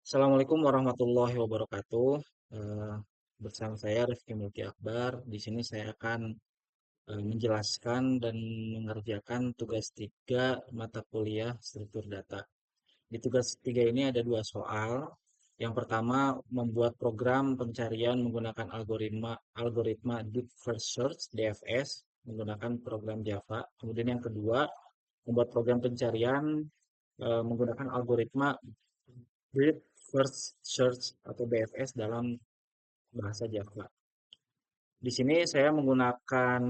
Assalamualaikum warahmatullahi wabarakatuh. Eh, Bersama saya Rifki Mulki Akbar. Di sini saya akan menjelaskan dan mengerjakan tugas 3 mata kuliah struktur data. Di tugas 3 ini ada dua soal. Yang pertama, membuat program pencarian menggunakan algoritma algoritma Deep First Search (DFS) menggunakan program Java. Kemudian yang kedua, membuat program pencarian menggunakan algoritma Breadth First Search atau BFS dalam bahasa Java. Di sini saya menggunakan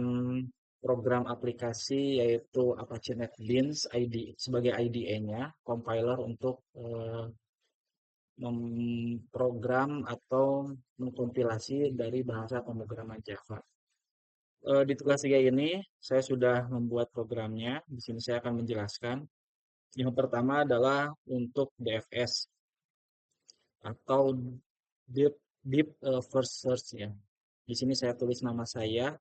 program aplikasi yaitu Apache NetBeans ID sebagai IDE-nya, compiler untuk memprogram atau mengkompilasi dari bahasa pemrograman Java. Di tugas 3 ini saya sudah membuat programnya. Di sini saya akan menjelaskan. Yang pertama adalah untuk DFS atau Deep Deep First Search ya. Di sini saya tulis nama saya,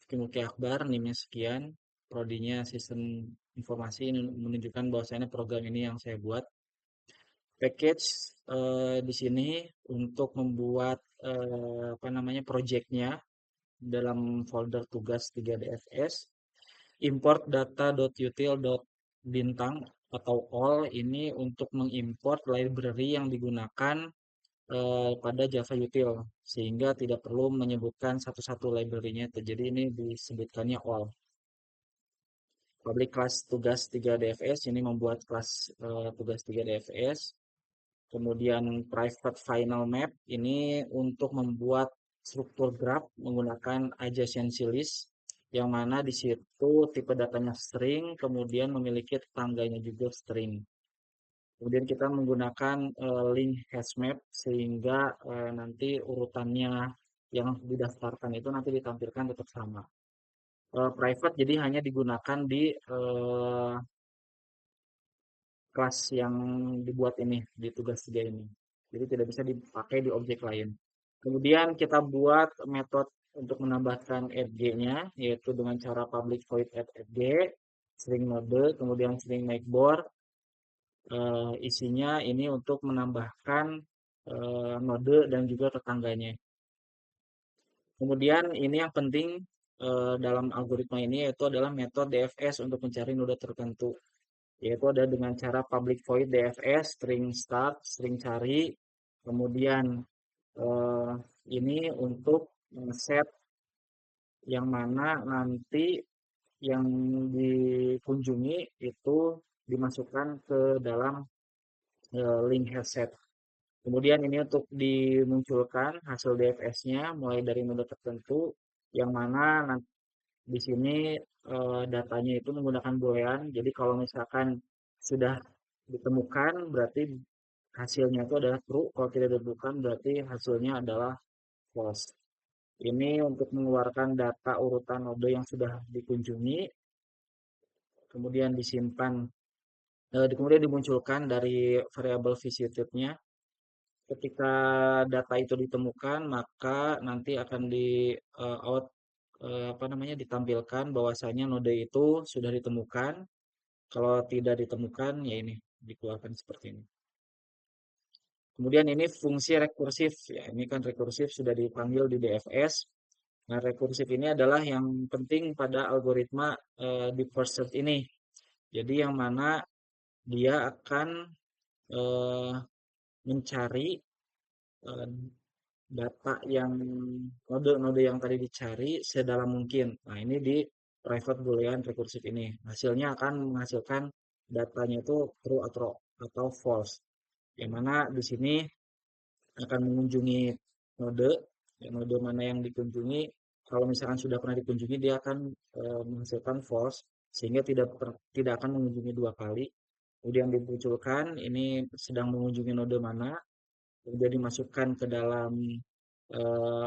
Fikri Akbar, NIM-nya sekian, prodinya Sistem Informasi. Ini menunjukkan bahwasanya program ini yang saya buat. Package di sini untuk membuat apa namanya projectnya dalam folder tugas 3DFS. Import data.util.bintang atau all ini untuk mengimport library yang digunakan pada Java Util sehingga tidak perlu menyebutkan satu-satu library-nya. Jadi ini disebutkannya all. Public class tugas 3 DFS ini membuat kelas tugas 3 DFS. Kemudian private final map ini untuk membuat struktur graph menggunakan adjacency list yang mana di situ tipe datanya string, kemudian memiliki tetangganya juga string. Kemudian kita menggunakan link hashmap sehingga nanti urutannya yang didaftarkan itu nanti ditampilkan tetap sama. Private jadi hanya digunakan di kelas yang dibuat ini, di tugas 3 ini. Jadi tidak bisa dipakai di objek lain. Kemudian kita buat metode untuk menambahkan fg-nya, yaitu dengan cara public void add fg, string node, kemudian string makebor, isinya ini untuk menambahkan node dan juga tetangganya. Kemudian ini yang penting dalam algoritma ini yaitu adalah metode DFS untuk mencari node tertentu. Yaitu ada dengan cara public void DFS, string start, string cari, kemudian eh, ini untuk set yang mana nanti yang dikunjungi itu dimasukkan ke dalam link headset. Kemudian ini untuk dimunculkan hasil DFS-nya mulai dari node tertentu yang mana nanti di sini datanya itu menggunakan boolean. Jadi kalau misalkan sudah ditemukan berarti hasilnya itu adalah true, kalau tidak ditemukan berarti hasilnya adalah false. Ini untuk mengeluarkan data urutan node yang sudah dikunjungi, kemudian disimpan, kemudian dimunculkan dari variabel visited-nya. Ketika data itu ditemukan, maka nanti akan di out apa namanya ditampilkan bahwasanya node itu sudah ditemukan. Kalau tidak ditemukan, ya ini dikeluarkan seperti ini. Kemudian ini fungsi rekursif ya. Ini kan rekursif sudah dipanggil di DFS. Nah, rekursif ini adalah yang penting pada algoritma di first search ini. Jadi yang mana dia akan eh, mencari eh, data yang node-node yang tadi dicari sedalam mungkin. Nah, ini di private boolean rekursif ini. Hasilnya akan menghasilkan datanya itu true atau false. Yang mana di sini akan mengunjungi node, ya, node mana yang dikunjungi. Kalau misalkan sudah pernah dikunjungi, dia akan menghasilkan false, sehingga tidak akan mengunjungi dua kali. Kemudian dimunculkan, ini sedang mengunjungi node mana, kemudian dimasukkan ke dalam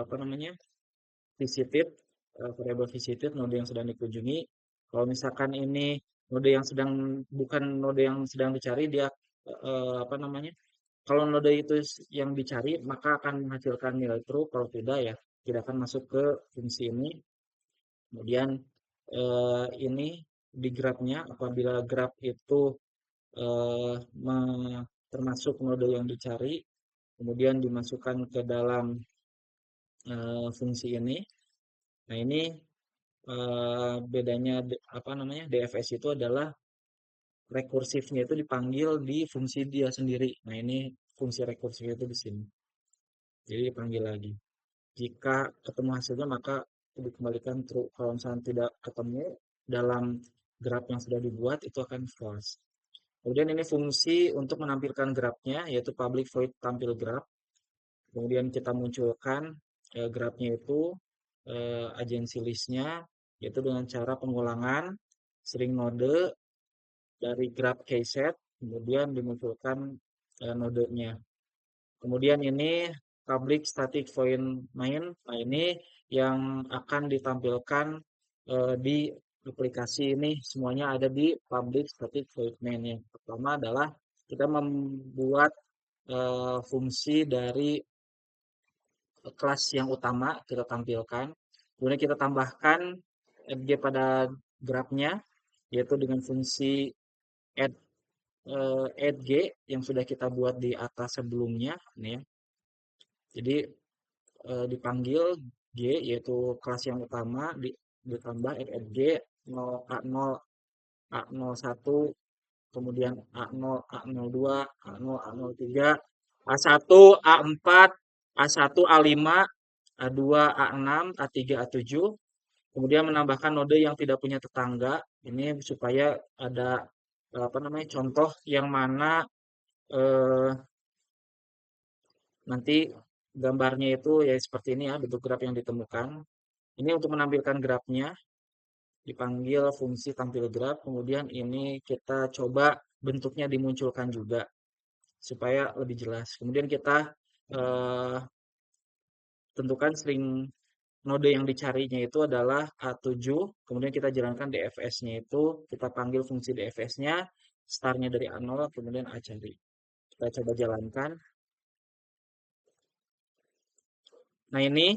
apa namanya visited, variable visited node yang sedang dikunjungi. Kalau misalkan ini node yang sedang bukan node yang sedang dicari, dia apa namanya kalau node itu yang dicari, maka akan menghasilkan nilai true. Kalau tidak, ya tidak akan masuk ke fungsi ini. Kemudian ini di grafnya, apabila graf itu termasuk node yang dicari, kemudian dimasukkan ke dalam fungsi ini. Nah, ini bedanya apa namanya DFS itu adalah rekursifnya itu dipanggil di fungsi dia sendiri. Nah, ini fungsi rekursif itu di sini. Jadi dipanggil lagi. Jika ketemu hasilnya maka dikembalikan true. Kalau misalnya tidak ketemu dalam graf yang sudah dibuat itu akan false. Kemudian ini fungsi untuk menampilkan grafnya yaitu public void tampil graph. Kemudian kita munculkan grafnya itu agency listnya yaitu dengan cara pengulangan string node dari graph keyset kemudian dimunculkan nodenya. Kemudian ini public static void main. Nah, ini yang akan ditampilkan di aplikasi ini semuanya ada di public static void main. Yang pertama adalah kita membuat fungsi dari kelas yang utama kita tampilkan. Kemudian kita tambahkan fg pada grafnya yaitu dengan fungsi add add g yang sudah kita buat di atas sebelumnya nih ya. Jadi dipanggil G yaitu kelas yang utama ditambah add G 0 A0 A01 kemudian A0 A02 A0 A03 A1 A4 A1 A5 A2 A6 A3 A7 kemudian menambahkan node yang tidak punya tetangga ini supaya ada apa namanya contoh yang mana eh, nanti gambarnya itu ya seperti ini ya bentuk graf yang ditemukan. Ini untuk menampilkan grafnya dipanggil fungsi tampil graf. Kemudian ini kita coba bentuknya dimunculkan juga supaya lebih jelas. Kemudian kita eh, tentukan string node yang dicarinya itu adalah A7. Kemudian kita jalankan DFS-nya itu kita panggil fungsi DFS-nya startnya dari A0 kemudian A cari. Kita coba jalankan. Nah, ini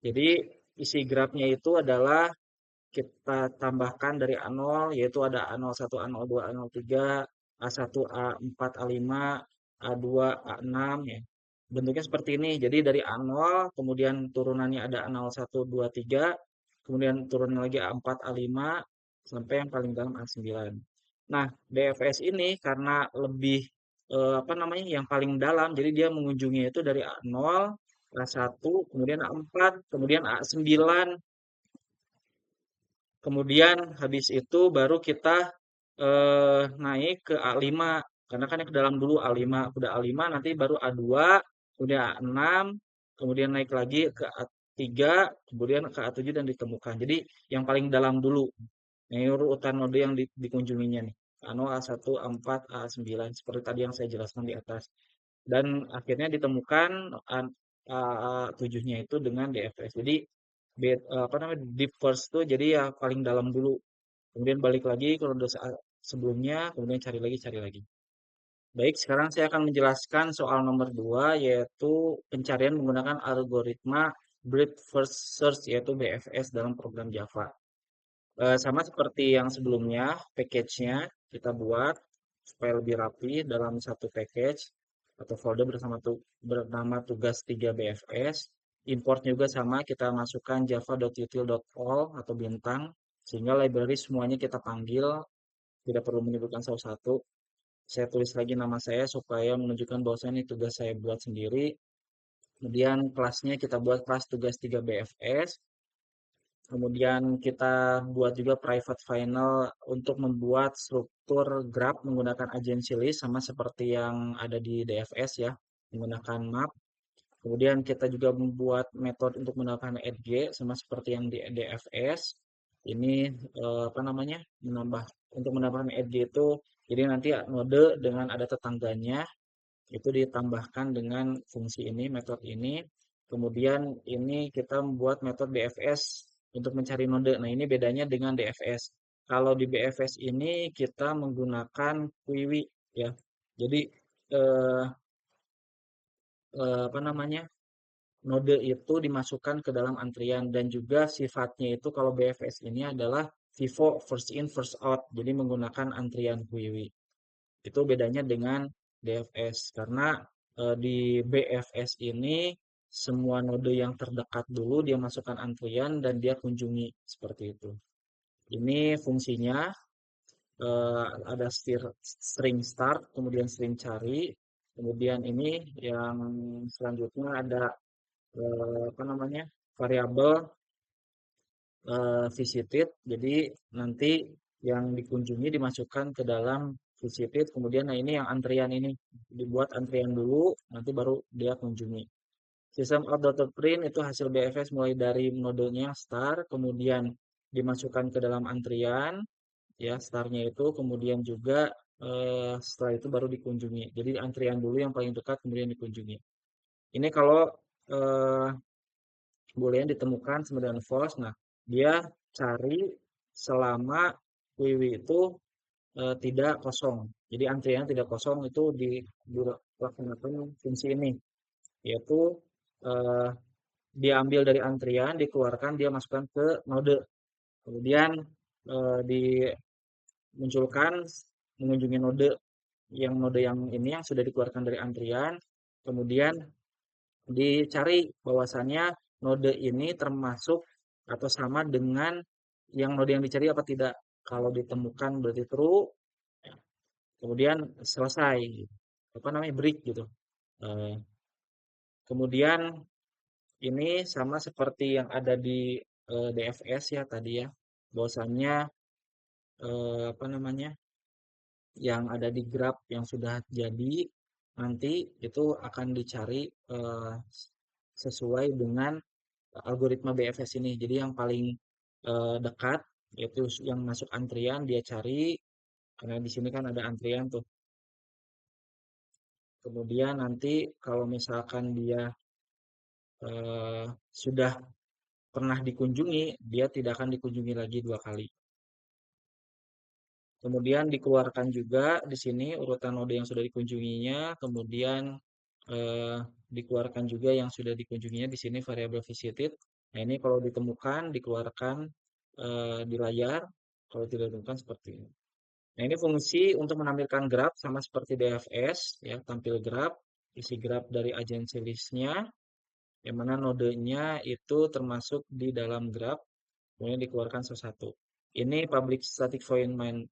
jadi isi grafnya itu adalah kita tambahkan dari A0 yaitu ada A01, A02, A03, A1, A4, A5, A2, A6 ya. Bentuknya seperti ini. Jadi dari A0 kemudian turunannya ada A01, 2, 3, kemudian turunnya lagi A4, A5 sampai yang paling dalam A9. Nah, DFS ini karena lebih apa namanya yang paling dalam jadi dia mengunjungi itu dari A0, A1, kemudian A4, kemudian A9. Kemudian habis itu baru kita naik ke A5 karena kan yang ke dalam dulu A5 udah A5 nanti baru A2 kemudian A6 kemudian naik lagi ke A3 kemudian ke A7 dan ditemukan. Jadi yang paling dalam dulu. Nah, ini urutan node yang dikunjunginya nih. A0, A1, A4, A9 seperti tadi yang saya jelaskan di atas. Dan akhirnya ditemukan A7-nya itu dengan DFS. Jadi apa namanya deep first tuh jadi ya paling dalam dulu kemudian balik lagi ke ronde sebelumnya kemudian cari lagi. Baik, sekarang saya akan menjelaskan soal nomor 2 yaitu pencarian menggunakan algoritma breadth first search yaitu BFS dalam program Java. Sama seperti yang sebelumnya package-nya kita buat supaya lebih rapi dalam satu package atau folder bernama tugas 3 BFS. Import juga sama, kita masukkan java.util.all atau bintang, sehingga library semuanya kita panggil, tidak perlu menyebutkan satu-satu. Saya tulis lagi nama saya supaya menunjukkan bahwa ini tugas saya buat sendiri. Kemudian kelasnya kita buat kelas tugas 3 BFS. Kemudian kita buat juga private final untuk membuat struktur graph menggunakan agency list sama seperti yang ada di DFS ya, menggunakan map. Kemudian kita juga membuat metode untuk menggunakan add_g sama seperti yang di DFS. Ini apa namanya? Untuk menambahkan add_g itu jadi nanti node dengan ada tetangganya itu ditambahkan dengan fungsi ini, metode ini. Kemudian ini kita membuat metode BFS untuk mencari node. Nah, ini bedanya dengan DFS. Kalau di BFS ini kita menggunakan Quiwi ya. Jadi eh, apa namanya? Node itu dimasukkan ke dalam antrian dan juga sifatnya itu kalau BFS ini adalah FIFO first in first out. Jadi menggunakan antrian Quiwi. Itu bedanya dengan DFS karena di BFS ini semua node yang terdekat dulu dia masukkan antrian dan dia kunjungi seperti itu. Ini fungsinya ada string start, kemudian string cari, kemudian ini yang selanjutnya ada apa namanya variabel visited. Jadi nanti yang dikunjungi dimasukkan ke dalam visited, kemudian nah ini yang antrian ini dibuat antrian dulu, nanti baru dia kunjungi. System out dot print itu hasil BFS mulai dari nodenya start, kemudian dimasukkan ke dalam antrian, ya startnya itu, kemudian juga setelah itu baru dikunjungi. Jadi antrian dulu yang paling dekat, kemudian dikunjungi. Ini kalau eh, boolean ditemukan 9 false, nah dia cari selama wiwi itu tidak kosong. Jadi antrian tidak kosong itu dilaksanakan fungsi ini, yaitu eh, dia ambil dari antrian, dikeluarkan, dia masukkan ke node. Kemudian dimunculkan mengunjungi node yang ini yang sudah dikeluarkan dari antrian. Kemudian dicari bahwasannya node ini termasuk atau sama dengan yang node yang dicari apa tidak. Kalau ditemukan berarti true, kemudian selesai. Apa namanya break gitu. Eh, Kemudian ini sama seperti yang ada di DFS ya tadi ya. Bahwasannya apa namanya yang ada di graph yang sudah jadi nanti itu akan dicari sesuai dengan algoritma BFS ini. Jadi yang paling dekat yaitu yang masuk antrian dia cari karena di sini kan ada antrian tuh. Kemudian nanti kalau misalkan dia sudah pernah dikunjungi, dia tidak akan dikunjungi lagi dua kali. Kemudian dikeluarkan juga di sini urutan node yang sudah dikunjunginya, kemudian eh, dikeluarkan juga yang sudah dikunjunginya di sini variabel visited. Nah, ini kalau ditemukan dikeluarkan di layar, kalau tidak ditemukan seperti ini. Nah, ini fungsi untuk menampilkan graf sama seperti DFS ya, tampil graf, isi graf dari agency listnya, yang mana nodenya itu termasuk di dalam graf, kemudian dikeluarkan satu-satu. Ini public static void main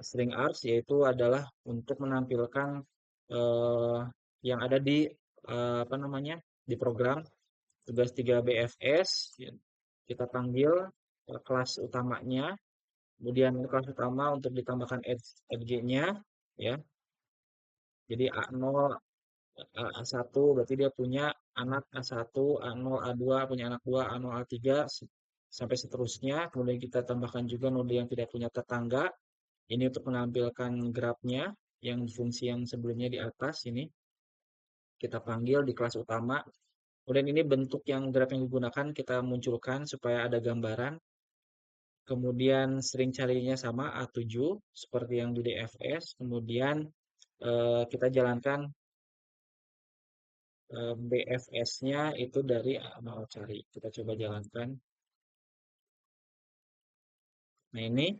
string args yaitu adalah untuk menampilkan eh, yang ada di apa namanya di program tugas 3 BFS ya. Kita panggil kelas utamanya, kemudian kelas utama untuk ditambahkan edge-nya ya. Jadi A0 A1 berarti dia punya anak A1, A0, A2 punya anak 2, A0, A3 sampai seterusnya. Kemudian kita tambahkan juga node yang tidak punya tetangga. Ini untuk menampilkan grafnya yang fungsi yang sebelumnya di atas ini kita panggil di kelas utama. Kemudian ini bentuk yang graf yang digunakan kita munculkan supaya ada gambaran. Kemudian string carinya sama A7 seperti yang di DFS. Kemudian kita jalankan BFS-nya itu dari A0 cari. Kita coba jalankan. Nah ini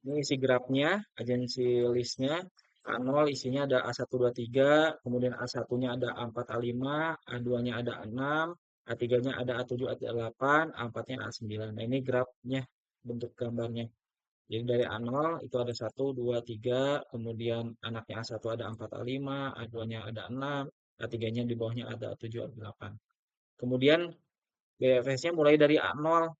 isi grafnya, agensi listnya. A0 isinya ada A1, 2, 3, kemudian A1-nya ada A4, A5, A2-nya ada A6, A3-nya ada A7, A8, A4-nya A9. Nah, ini grafnya, bentuk gambarnya. Jadi dari A0 itu ada 1, 2, 3, kemudian anaknya A1 ada 4, A5, A2-nya ada 6, A3-nya di bawahnya ada A7, A8. Kemudian BFS-nya mulai dari A0.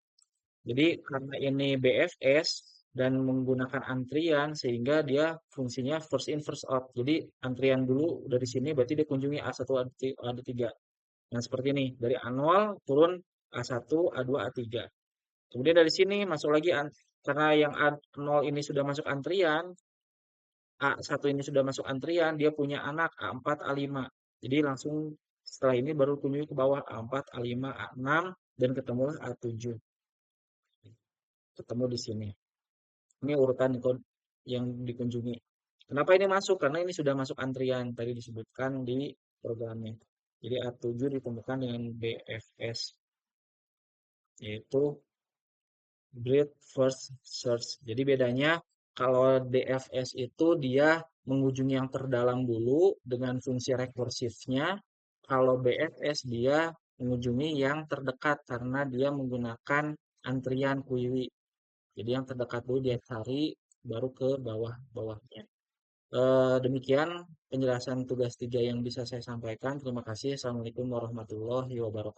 Jadi karena ini BFS dan menggunakan antrian sehingga dia fungsinya first in first out. Jadi antrian dulu dari sini berarti dia kunjungi A1 A3. Nah, seperti ini dari A0 turun A1 A2 A3. Kemudian dari sini masuk lagi karena yang A0 ini sudah masuk antrian, A1 ini sudah masuk antrian, dia punya anak A4 A5. Jadi langsung setelah ini baru kunjungi ke bawah A4 A5 A6 dan ketemulah A7. Ketemu di sini. Ini urutan yang dikunjungi. Kenapa ini masuk? Karena ini sudah masuk antrian. Tadi disebutkan di programnya. Jadi A7 ditemukan dengan BFS. Yaitu Bread First Search. Jadi bedanya Kalau DFS itu dia mengunjungi yang terdalam dulu dengan fungsi rekursifnya. Kalau BFS dia mengunjungi yang terdekat karena dia menggunakan antrian kuili. Jadi yang terdekat dulu dia cari, baru ke bawah-bawahnya. Demikian penjelasan tugas 3 yang bisa saya sampaikan. Terima kasih. Assalamualaikum warahmatullahi wabarakatuh.